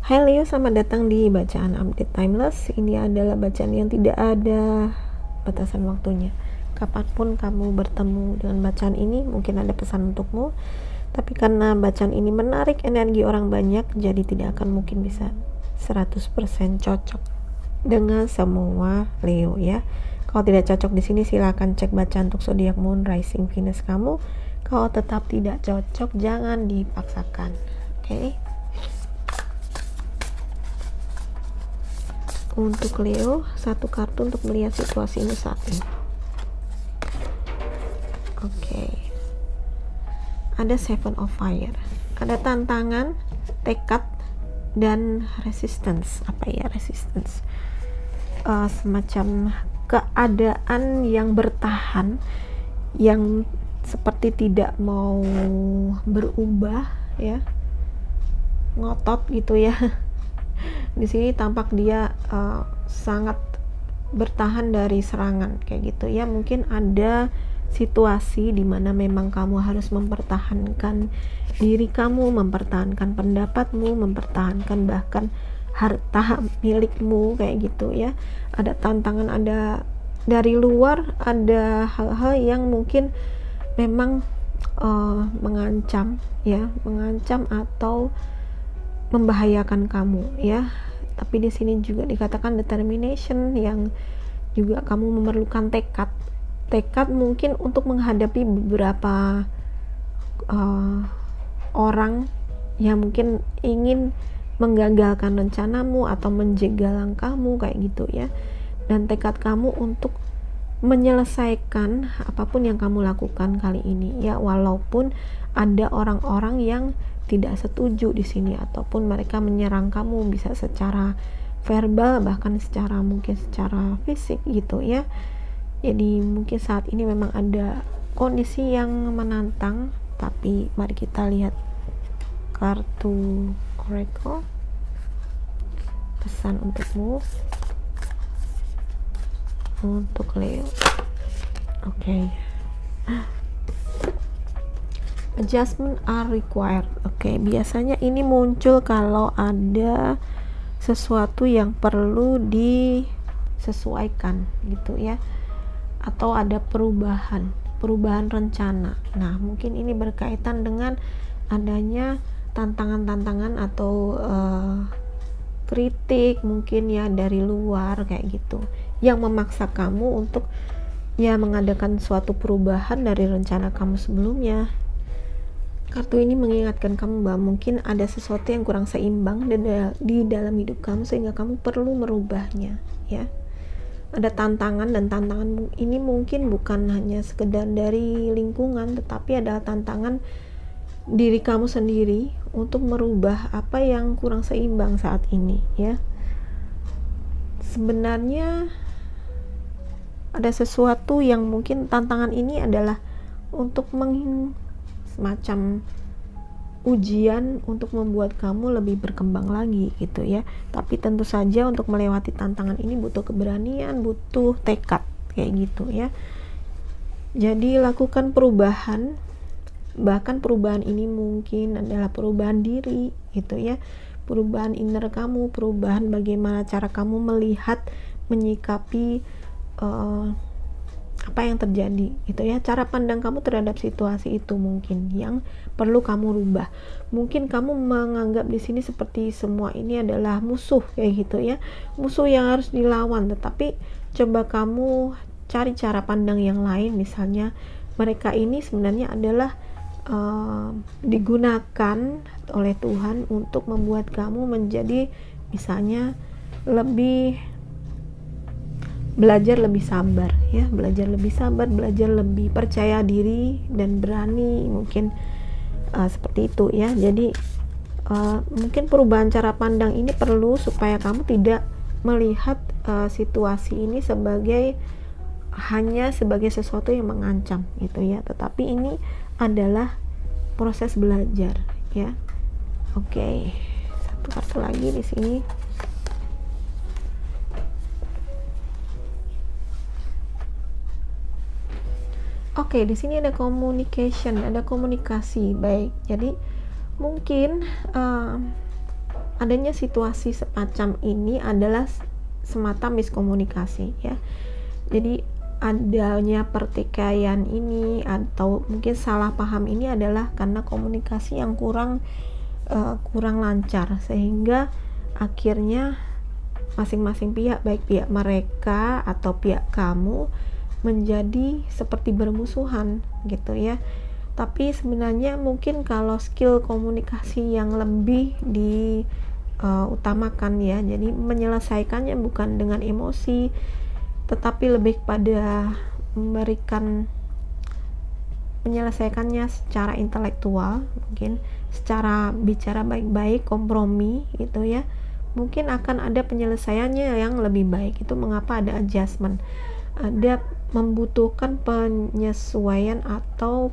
Hai Leo, selamat datang di bacaan update timeless. Ini adalah bacaan yang tidak ada batasan waktunya. Kapanpun kamu bertemu dengan bacaan ini, mungkin ada pesan untukmu. Tapi karena bacaan ini menarik energi orang banyak, jadi tidak akan mungkin bisa 100% cocok dengan semua Leo ya. Kalau tidak cocok di sini, silakan cek bacaan untuk zodiak moon, rising, Venus kamu. Kalau tetap tidak cocok, jangan dipaksakan. Oke? Untuk Leo, satu kartu untuk melihat situasi ini saat ini. Oke. Ada Seven of Fire. Ada tantangan, tekad, dan resistance. Apa ya resistance? Semacam keadaan yang bertahan, yang seperti tidak mau berubah ya, ngotot gitu ya. Di sini tampak dia sangat bertahan dari serangan kayak gitu ya. Mungkin ada situasi di mana memang kamu harus mempertahankan diri kamu, mempertahankan pendapatmu, mempertahankan bahkan harta milikmu kayak gitu ya. Ada tantangan, ada dari luar, ada hal-hal yang mungkin memang mengancam ya, mengancam atau membahayakan kamu ya. Tapi di sini juga dikatakan determination, yang juga kamu memerlukan tekad mungkin untuk menghadapi beberapa orang yang mungkin ingin menggagalkan rencanamu atau menjegal langkahmu kayak gitu ya. Dan tekad kamu untuk menyelesaikan apapun yang kamu lakukan kali ini ya, walaupun ada orang-orang yang tidak setuju di sini ataupun mereka menyerang kamu, bisa secara verbal bahkan mungkin secara fisik gitu ya. Jadi mungkin saat ini memang ada kondisi yang menantang, tapi mari kita lihat kartu Oracle, pesan untukmu untuk Leo. Oke. Adjustment are required. Oke, biasanya ini muncul kalau ada sesuatu yang perlu disesuaikan gitu ya, atau ada perubahan rencana. Nah, mungkin ini berkaitan dengan adanya tantangan-tantangan atau kritik mungkin ya dari luar kayak gitu, yang memaksa kamu untuk ya mengadakan suatu perubahan dari rencana kamu sebelumnya. Kartu ini mengingatkan kamu bahwa mungkin ada sesuatu yang kurang seimbang di dalam hidup kamu sehingga kamu perlu merubahnya ya. Ada tantangan, dan tantangan ini mungkin bukan hanya sekedar dari lingkungan, tetapi adalah tantangan diri kamu sendiri untuk merubah apa yang kurang seimbang saat ini ya. Sebenarnya ada sesuatu yang mungkin tantangan ini adalah untuk semacam ujian untuk membuat kamu lebih berkembang lagi gitu ya. Tapi tentu saja untuk melewati tantangan ini butuh keberanian, butuh tekad kayak gitu ya. Jadi lakukan perubahan, bahkan perubahan ini mungkin adalah perubahan diri gitu ya, perubahan inner kamu, perubahan bagaimana cara kamu melihat, menyikapi apa yang terjadi gitu ya. Cara pandang kamu terhadap situasi itu mungkin yang perlu kamu rubah. Mungkin kamu menganggap di sini seperti semua ini adalah musuh kayak gitu ya, musuh yang harus dilawan. Tetapi coba kamu cari cara pandang yang lain, misalnya mereka ini sebenarnya adalah digunakan oleh Tuhan untuk membuat kamu menjadi misalnya belajar lebih sabar ya, belajar lebih percaya diri dan berani, mungkin seperti itu ya. Jadi mungkin perubahan cara pandang ini perlu supaya kamu tidak melihat situasi ini hanya sebagai sesuatu yang mengancam gitu ya, tetapi ini adalah proses belajar ya. Oke, satu kartu lagi di sini. Oke, di sini ada communication, ada komunikasi baik. Jadi mungkin adanya situasi semacam ini adalah semata miskomunikasi ya. Jadi adanya pertikaian ini atau mungkin salah paham ini adalah karena komunikasi yang kurang lancar, sehingga akhirnya masing-masing pihak, baik pihak mereka atau pihak kamu, menjadi seperti bermusuhan gitu ya. Tapi sebenarnya mungkin kalau skill komunikasi yang lebih diutamakan ya, jadi menyelesaikannya bukan dengan emosi, tetapi lebih pada menyelesaikannya secara intelektual, mungkin secara bicara baik-baik, kompromi gitu ya, mungkin akan ada penyelesaiannya yang lebih baik. Itu mengapa ada adjustment, ada membutuhkan penyesuaian atau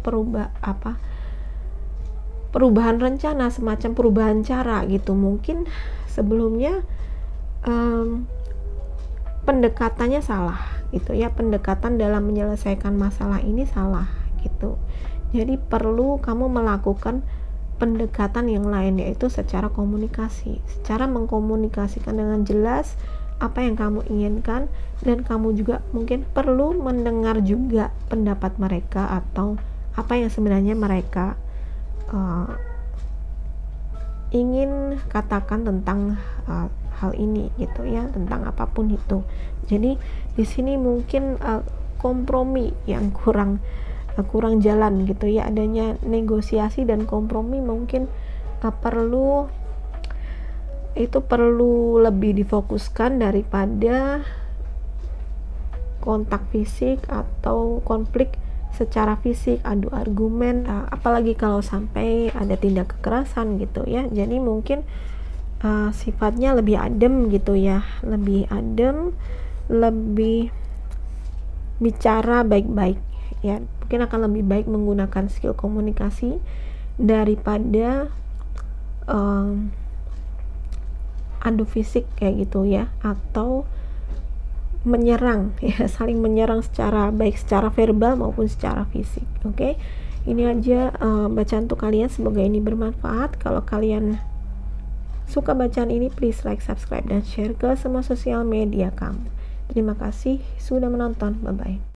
perubahan rencana, semacam perubahan cara gitu. Mungkin sebelumnya pendekatannya salah gitu ya, pendekatan dalam menyelesaikan masalah ini salah gitu. Jadi perlu kamu melakukan pendekatan yang lain, yaitu secara komunikasi, secara mengkomunikasikan dengan jelas apa yang kamu inginkan, dan kamu juga mungkin perlu mendengar juga pendapat mereka atau apa yang sebenarnya mereka ingin katakan tentang hal ini gitu ya, tentang apapun itu. Jadi di sini mungkin kompromi yang kurang jalan gitu ya, adanya negosiasi dan kompromi mungkin perlu lebih difokuskan daripada kontak fisik atau konflik secara fisik, adu argumen, apalagi kalau sampai ada tindak kekerasan gitu ya. Jadi mungkin sifatnya lebih adem gitu ya, lebih adem, lebih bicara baik-baik ya. Mungkin akan lebih baik menggunakan skill komunikasi daripada adu fisik kayak gitu ya, atau menyerang ya, saling menyerang baik secara verbal maupun secara fisik. Oke. Ini aja bacaan untuk kalian, semoga ini bermanfaat. Kalau kalian suka bacaan ini, please like, subscribe, dan share ke semua sosial media kamu. Terima kasih sudah menonton. Bye bye.